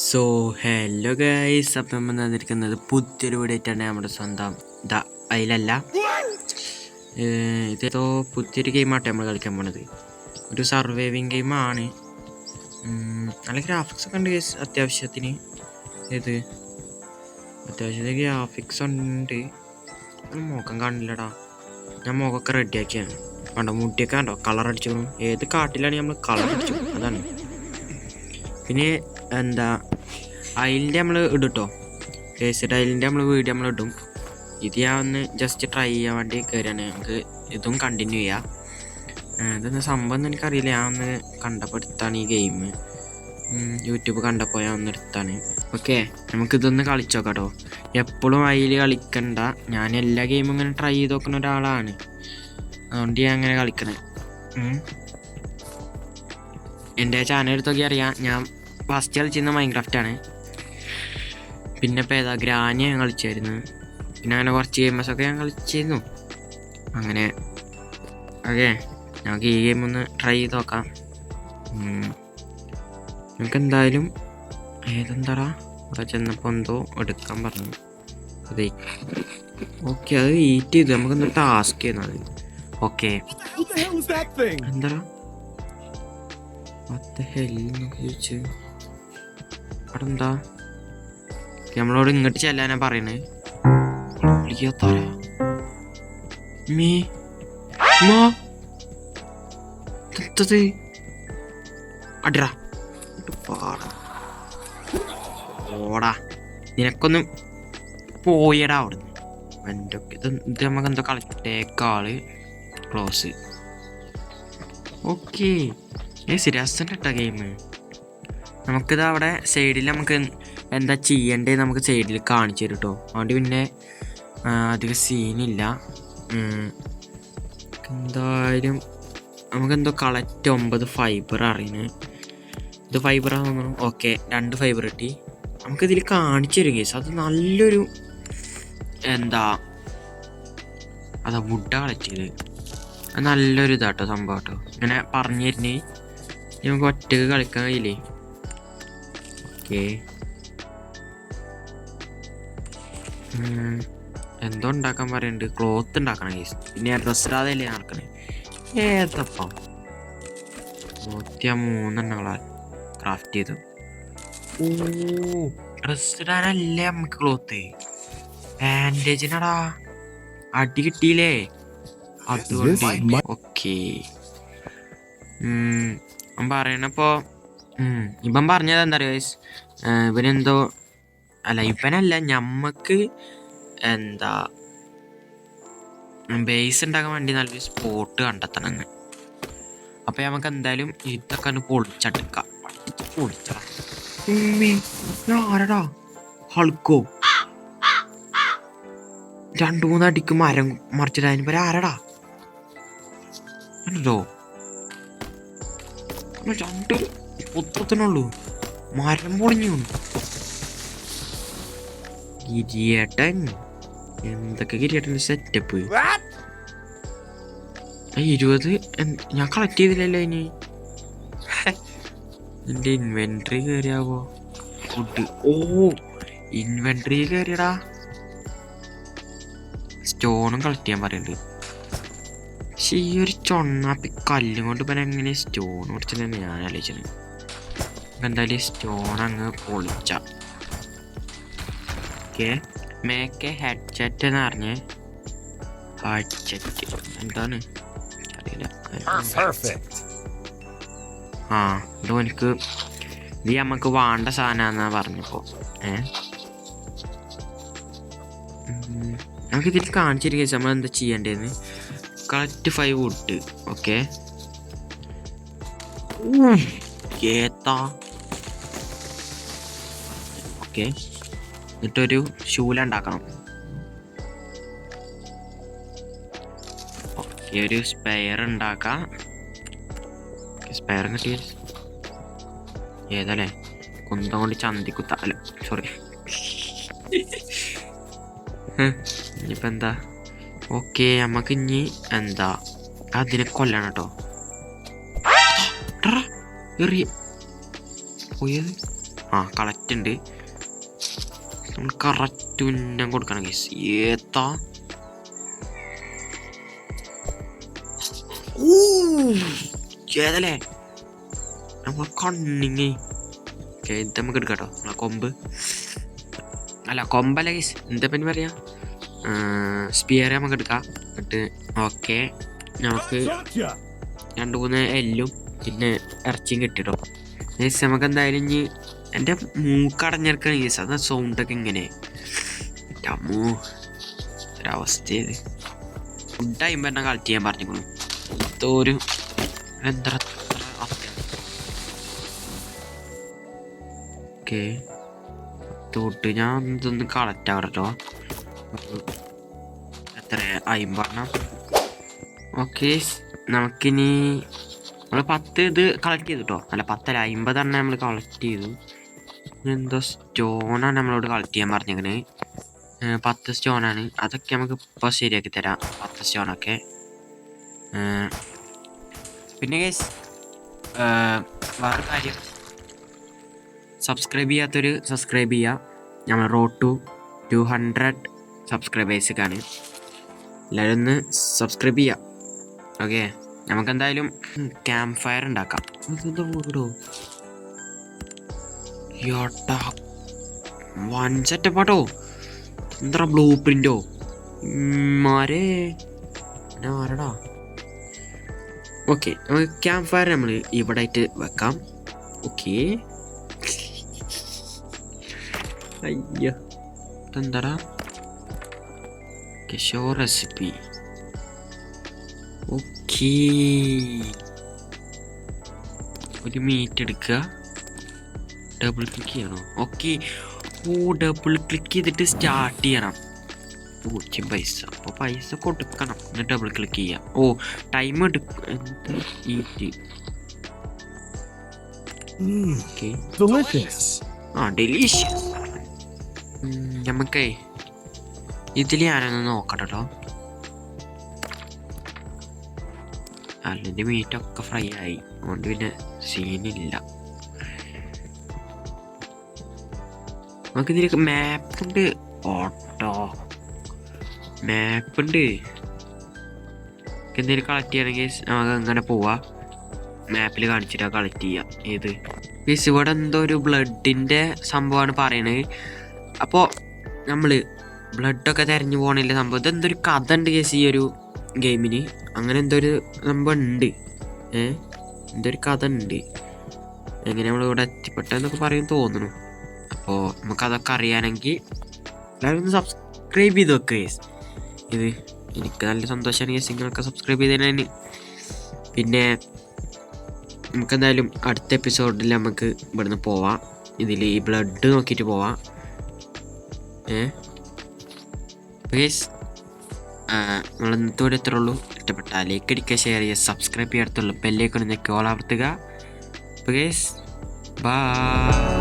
So hello guys, അപ്പം നമ്മൾ തന്നിരിക്കുന്നത് പുതിയൊരു വീഡിയോ ആയിട്ടാണ്. നമ്മുടെ സ്വന്തം അതിലല്ല, ഇതേതോ പുതിയൊരു ഗെയിമാട്ടെ നമ്മൾ കളിക്കാൻ പോണത്. ഒരു സർവൈവിങ് ഗെയിമാണ്. നല്ല ഗ്രാഫിക്സ് ഒക്കെ ഉണ്ട് ഗൈസ്. അത്യാവശ്യത്തിന് ഗ്രാഫിക്സ് ഉണ്ട്. മുഖം കാണില്ലടാ. ഞാൻ മുഖമൊക്കെ റെഡിയാക്കിയാണ്. കണ്ടോ, മുട്ടിയൊക്കെ കണ്ടോ കളർ അടിച്ചു. ഏത് കാട്ടിലാണെങ്കിൽ നമ്മൾ കളർ അടിച്ചു. അതാണ്. പിന്നെ അതിൻ്റെ നമ്മൾ ഇടും കേട്ടോ. കേസിട്ട് അതിൻ്റെ നമ്മൾ വീഡിയോ നമ്മൾ ഇടും. ഇത് ഞാൻ ഒന്ന് ജസ്റ്റ് ട്രൈ ചെയ്യാൻ വേണ്ടി കയറിയാണ്. നമുക്ക് ഇതും കണ്ടിന്യൂ ചെയ്യാം. ഇതൊന്നും സംഭവം ഒന്നും എനിക്കറിയില്ല. ഞാൻ ഒന്ന് കണ്ടപ്പോൾ എടുത്താണ് ഈ ഗെയിം. യൂട്യൂബ് കണ്ടപ്പോൾ ഞാൻ ഒന്ന് എടുത്താണ്. ഓക്കെ, നമുക്കിതൊന്ന് കളിച്ചോക്കാം കേട്ടോ. എപ്പോഴും അതിൽ കളിക്കണ്ട. ഞാൻ എല്ലാ ഗെയിമും ഇങ്ങനെ ട്രൈ ചെയ്ത് നോക്കുന്ന ഒരാളാണ്. അതുകൊണ്ട് ഞാൻ അങ്ങനെ കളിക്കണേ. എൻ്റെ ചാനൽ എടുത്തൊക്കെ അറിയാം. ഞാൻ ഫസ്റ്റ് കളിച്ചിരുന്ന മൈൻക്രാഫ്റ്റാണ്. പിന്നെ ഇപ്പോൾ ഏതാ ഗ്രാനി ഞാൻ കളിച്ചായിരുന്നു. പിന്നെ അങ്ങനെ കുറച്ച് ഗെയിംസൊക്കെ ഞാൻ കളിച്ചിരുന്നു. അങ്ങനെ ഓക്കെ, നമുക്ക് ഈ ഗെയിം ഒന്ന് ട്രൈ ചെയ്ത് നോക്കാം. നമുക്ക് എന്തായാലും ഏതെന്താടാ ഇവിടെ ചെന്നപ്പോൾ എന്തോ എടുക്കാൻ പറഞ്ഞു. അതെ, ഓക്കെ, അത് വെയിറ്റ് ചെയ്തു. നമുക്കൊന്ന് ടാസ്ക് ചെയ്യുന്നത്. ഓക്കെ, എന്താടാ ചോദിച്ചു അവിടെ എന്താ? നമ്മളോട് ഇങ്ങോട്ട് ചെല്ലാനാ പറയണത്. അടിറാ ഓടാ, നിനക്കൊന്നും പോയടാ അവിടുന്ന്. എൻ്റെ ഇത് നമുക്ക് എന്തോ കളിച്ചേക്കാള് ക്ലോസ്. ഓക്കെ, രസം കേട്ടോ ഗെയിം. നമുക്കിത് അവിടെ സൈഡിൽ നമുക്ക് എന്താ ചെയ്യേണ്ടത് നമുക്ക് സൈഡിൽ കാണിച്ചു തരും കേട്ടോ. അതുകൊണ്ട് പിന്നെ അധികം സീനില്ല. എന്തായാലും നമുക്കെന്തോ കളക്റ്റ് 9 ഫൈബർ അറിയുന്നത്. ഇത് ഫൈബറാന്ന് തോന്നുന്നു. ഓക്കെ, 2 ഫൈബർ കിട്ടി. നമുക്കിതിൽ കാണിച്ചു തരും കേസ്. അത് നല്ലൊരു അതാ വുഡാ കളക്ട് ചെയ്ത്. അത് നല്ലൊരു ഇതാട്ടോ സംഭവം കേട്ടോ. ഇങ്ങനെ പറഞ്ഞു തരുന്നേ. നമുക്ക് ഒറ്റക്ക് കളിക്കാൻ കഴിയില്ലേ. ഓക്കെ, എന്തോ ഉണ്ടാക്കാൻ പറയുന്നുണ്ട്. ക്ലോത്ത് ഉണ്ടാക്കണം കേസ്. പിന്നെ ഡ്രസ് ഇടാതെയല്ലേ നടക്കണേ. ഏതപ്പം 103 ക്രാഫ്റ്റ് ചെയ്തു. ഓ, ഡ്രസ് ഇടാനല്ലേ നമുക്ക് ക്ലോത്ത്. ബാൻഡേജിനടാ അടി കിട്ടിയില്ലേ അതുകൊണ്ട്. ഓക്കെ, പറയണപ്പോ ഇവൻ പറഞ്ഞത് എന്താ അറിയോ ഗൈസ്, ഇവനെന്തോ അല്ല ഇവനല്ല, ഞമ്മക്ക് ബേസ് ഉണ്ടാക്കാൻ വേണ്ടി നല്ലൊരു സ്പോട്ട് കണ്ടെത്തണം. അപ്പൊ നമുക്ക് എന്തായാലും ഇതൊക്കെ ഒന്ന് പൊളിച്ചെടുക്കാം. ആരടാ ഹൾക്കോ 2-3 അടിക്ക് മരം മറിച്ചിടാൻ പേര് ആരടാ കണ്ടോ? 2 പുത്രത്തിനുള്ളൂ. മരം പൊളിഞ്ഞു. ഗിരിയേട്ടൻ എന്തൊക്കെ ഗിരിയേട്ടൻ്റെ സെറ്റപ്പ്. 20 ഞാൻ കളക്ട് ചെയ്തില്ലല്ലോ. ഇനി എൻ്റെ ഇൻവെൻട്രി കയറിയാവോ ഫുഡ്? ഓ, ഇൻവെൻട്രി കയറിയടാ. സ്റ്റോണും കളക്ട് ചെയ്യാൻ പറയുന്നുണ്ട്. പക്ഷെ ഈ ഒരു ചൊണ്ണാപ്പി കല്ലും കൊണ്ട് പിന്നെ എങ്ങനെ സ്റ്റോൺ കുറച്ചെന്ന് ഞാൻ ആലോചിച്ചത്. എന്തായാലും സ്റ്റോൺ അങ്ങ് പൊളിച്ച. ഓക്കെ, മേക്കെ ഹെഡ്സെറ്റ് എന്ന് പറഞ്ഞ് ഹെഡ്സെറ്റ് എന്താണ് അറിയില്ല. ഇതോ എനിക്ക് ഇത് നമുക്ക് വേണ്ട സാധനമാണെന്നാ പറഞ്ഞപ്പോ. നമുക്കിതിൽ കാണിച്ചിരിക്കുക നമ്മൾ എന്താ ചെയ്യേണ്ടതെന്ന്. Collect 5 would. ഓക്കെ, ഓക്കെ, എന്നിട്ടൊരു ശൂല ഉണ്ടാക്കണം. ഓക്കെ, ഒരു സ്പെയർ ഉണ്ടാക്കാം. സ്പെയർ കിട്ടി. ഏതല്ലേ കുന്തം കൊണ്ട് ചന്തിക്കുത്ത. അല്ല സോറി, ഇനിയിപ്പോൾ എന്താ? ഓക്കെ, നമുക്ക് ഇനി അതിനെ കൊല്ലണം കേട്ടോ. എറിയ പോയത് കളക്റ്റ് ഉണ്ട്. നമ്മൾ കറക്റ്റ് ഉന്നം കൊടുക്കണം ഗൈസ്. ഏത്താ ഏതല്ലേ നമ്മളെ കണ്ണിങ്ങി. ഇത് നമുക്ക് എടുക്കാം കേട്ടോ. നമ്മളെ കൊമ്പ് അല്ല കൊമ്പല്ല ഗൈസ്, എന്താ പിന്നെ പറയാ, സ്പിയർ നമുക്ക് എടുക്കാം. എന്നിട്ട് ഓക്കെ നമുക്ക് 2-3 എല്ലും പിന്നെ ഇറച്ചിയും കിട്ടിട്ടോ ഗൈസ്. നമുക്ക് എന്തായാലും ഇനി എൻ്റെ മൂക്കടഞ്ഞെടുക്കാണ് ഗൈസ്. അത് സൗണ്ടൊക്കെ ഇങ്ങനെ അമ്മോ ഒരവസ്ഥ. ഫുഡ് ആയിമ്പോൾ എന്നെ കളക്ട് ചെയ്യാൻ പറഞ്ഞിരിക്കുന്നു. ഒരു എന്താ ഓക്കെ തൊട്ട് ഞാൻ ഇതൊന്ന് കളക്ട് ആകണം കേട്ടോ. എത്ര 50. ഓക്കെ നമുക്കിനി നമ്മൾ 10 ഇത് കളക്ട് ചെയ്തു കേട്ടോ. അല്ല 10 അല്ല 50 നമ്മൾ കളക്ട് ചെയ്തു. എന്തോ സ്റ്റോണാണ് നമ്മളോട് കളക്ട് ചെയ്യാൻ പറഞ്ഞിരിക്കണേ. 10 സ്റ്റോണാണ്. അതൊക്കെ നമുക്ക് ഇപ്പോൾ ശരിയാക്കി തരാം 10 സ്റ്റോണൊക്കെ. പിന്നെ ഗൈസ് വേറെ കാര്യം, സബ്സ്ക്രൈബ് ചെയ്യാത്തൊരു സബ്സ്ക്രൈബ് ചെയ്യുക. നമ്മൾ റോഡ് ടു 200 സബ്സ്ക്രൈബേഴ്സൊക്കെയാണ്. എല്ലാവരും ഒന്ന് സബ്സ്ക്രൈബ് ചെയ്യുക. ഓക്കെ നമുക്കെന്തായാലും ക്യാമ്പ് ഫയർ ഉണ്ടാക്കാം. ഇതെന്താ വീടോ യോട്ടാ വൺ സെറ്റപ്പാട്ടോ. എന്താ ബ്ലൂ പ്രിന്റോ മാരേ ആരടാ. ഓക്കെ നമുക്ക് ക്യാമ്പ് ഫയർ നമ്മൾ ഇവിടെ ആയിട്ട് വെക്കാം. ഓക്കെ അയ്യോ ഇതെന്താടാ ഷോ റെസിപ്പി. ഓക്കെ ഒരു മീറ്റ് എടുക്കുക, ഡബിൾ ക്ലിക്ക് ചെയ്യണോ? ഓക്കെ ഡബിൾ ക്ലിക്ക് ചെയ്തിട്ട് സ്റ്റാർട്ട് ചെയ്യണം. 0 പൈസ. അപ്പോൾ പൈസ കൊടുക്കണം എന്നിട്ട് ഡബിൾ ക്ലിക്ക് ചെയ്യാം. ടൈം എടുക്കും. ഡെലീഷ്യസ്. നമുക്കേ ഇതിൽ ഞാനൊന്ന് നോക്കട്ടോ. അല്ലെൻ്റെ മീറ്റൊക്കെ ഫ്രൈ ആയി, അതുകൊണ്ട് പിന്നെ സീനില്ല. നമുക്കിതിൽ മാപ്പുണ്ട്. ഓട്ടോ മാപ്പുണ്ട്. എന്തെങ്കിലും കളക്ട് ചെയ്യണമെങ്കിൽ നമുക്ക് അങ്ങനെ പോവാം. മാപ്പിൽ കാണിച്ചിട്ട് കളക്ട് ചെയ്യാം. ഏത് ഗൈസ് ഇവിടെ എന്തോ ഒരു ബ്ലഡിൻ്റെ സംഭവമാണ് പറയണത്. അപ്പോൾ നമ്മൾ ബ്ലഡൊക്കെ തിരഞ്ഞു പോകണില്ല സംഭവം. ഇതെന്തൊരു കഥ ഉണ്ട് ഗൈസ് ഈ ഒരു ഗെയിമിന്. അങ്ങനെ എന്തോ ഒരു സംഭവം ഉണ്ട്. എന്തൊരു കഥ ഉണ്ട്. എങ്ങനെ നമ്മളിവിടെ എത്തിപ്പെട്ടെന്നൊക്കെ പറയും തോന്നുന്നു. അപ്പോൾ നമുക്കതൊക്കെ അറിയാനെങ്കിൽ എല്ലാവരും ഒന്ന് സബ്സ്ക്രൈബ് ചെയ്ത് വെക്കുക ഗൈസ്. ഇത് എനിക്ക് നല്ല സന്തോഷമാണ് ഗൈസ് നിങ്ങളൊക്കെ സബ്സ്ക്രൈബ് ചെയ്തതിന്. പിന്നെ നമുക്കെന്തായാലും അടുത്ത എപ്പിസോഡിൽ നമുക്ക് ഇവിടുന്ന് പോവാം. ഇതിൽ ഈ ബ്ലഡ് നോക്കിയിട്ട് പോവാം. ഗൈസ് നമ്മൾ ഇന്നത്തെ വീഡിയോ ഇത്രേ ഉള്ളൂ. ഇഷ്ടപ്പെട്ടാൽ ലൈക്ക് അടിക്കുക, ഷെയർ ചെയ്യുക, സബ്സ്ക്രൈബ് ചെയ്യാത്തുള്ളൂ. ബെല്ലേക്കൊന്ന് ഞെക്കി ഓൾ അമർത്തുക. അപ്പോൾ ഗൈസ് ബൈ.